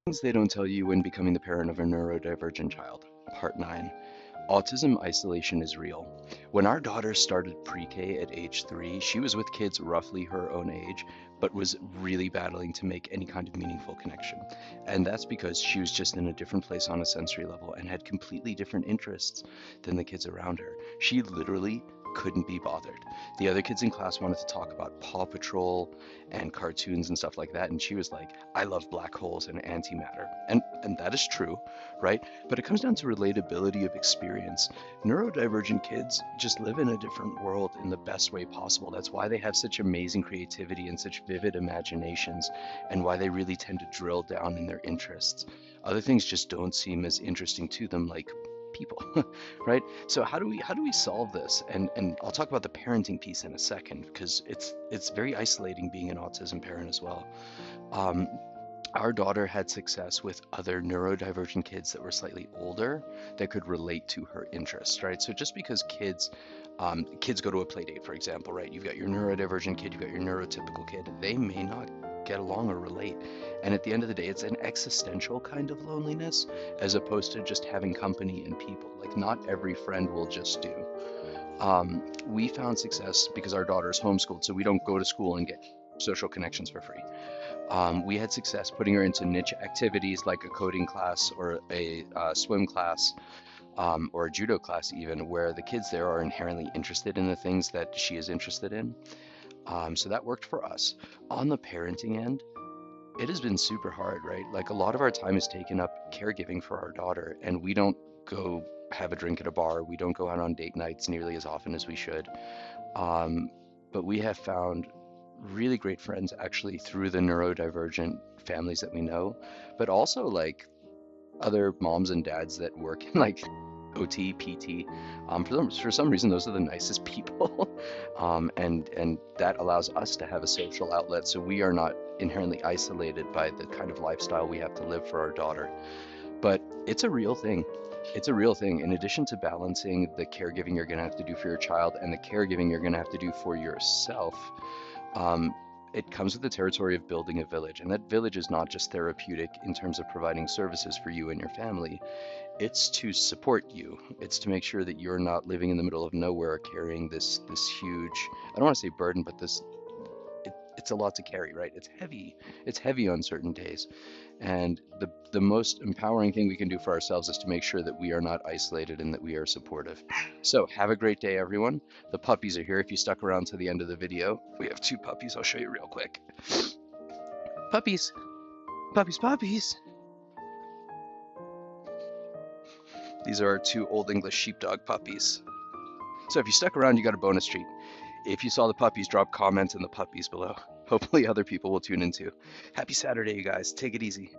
Things they don't tell you when becoming the parent of a neurodivergent child. Part 9. Autism isolation is real. When our daughter started pre-K at age 3, she was with kids roughly her own age, but was really battling to make any kind of meaningful connection. And that's because she was just in a different place on a sensory level and had completely different interests than the kids around her. She literally couldn't be bothered. The other kids in class wanted to talk about Paw Patrol and cartoons and stuff like that, and she was like, I love black holes and antimatter. And that is true, right? But it comes down to relatability of experience. Neurodivergent kids just live in a different world in the best way possible. That's why they have such amazing creativity and such vivid imaginations, and why they really tend to drill down in their interests. Other things just don't seem as interesting to them, like people, right? So how do we solve this? And I'll talk about the parenting piece in a second because it's very isolating being an autism parent as well. Um, our daughter had success with other neurodivergent kids that were slightly older that could relate to her interests, right? So just because kids go to a play date, for example, right? You've got your neurodivergent kid, you've got your neurotypical kid. They may not get along or relate. And at the end of the day, it's an existential kind of loneliness as opposed to just having company and people. Like not every friend will just do. We found success because our daughter's homeschooled, so we don't go to school and get social connections for free. We had success putting her into niche activities like a coding class or a swim class, or a judo class even, where the kids there are inherently interested in the things that she is interested in. So that worked for us. On the parenting end, it has been super hard, right? Like a lot of our time is taken up caregiving for our daughter, and we don't go have a drink at a bar. We don't go out on date nights nearly as often as we should. Um, but we have found really great friends actually through the neurodivergent families that we know, but also like other moms and dads that work in like OT, PT. For some reason, those are the nicest people, and that allows us to have a social outlet, so we are not inherently isolated by the kind of lifestyle we have to live for our daughter. But it's a real thing. It's a real thing. In addition to balancing the caregiving you're going to have to do for your child and the caregiving you're going to have to do for yourself, um, it comes with the territory of building a village. And that village is not just therapeutic in terms of providing services for you and your family, it's to support you. It's to make sure that you're not living in the middle of nowhere carrying this huge, I don't want to say burden, but it's a lot to carry, right? It's heavy. It's heavy on certain days. And the most empowering thing we can do for ourselves is to make sure that we are not isolated and that we are supportive. So have a great day, everyone. The puppies are here. If you stuck around to the end of the video, we have two puppies. I'll show you real quick. Puppies, puppies, puppies. These are our two Old English sheepdog puppies. So if you stuck around, you got a bonus treat. If you saw the puppies, drop comments in the puppies below. Hopefully other people will tune in too. Happy Saturday, you guys. Take it easy.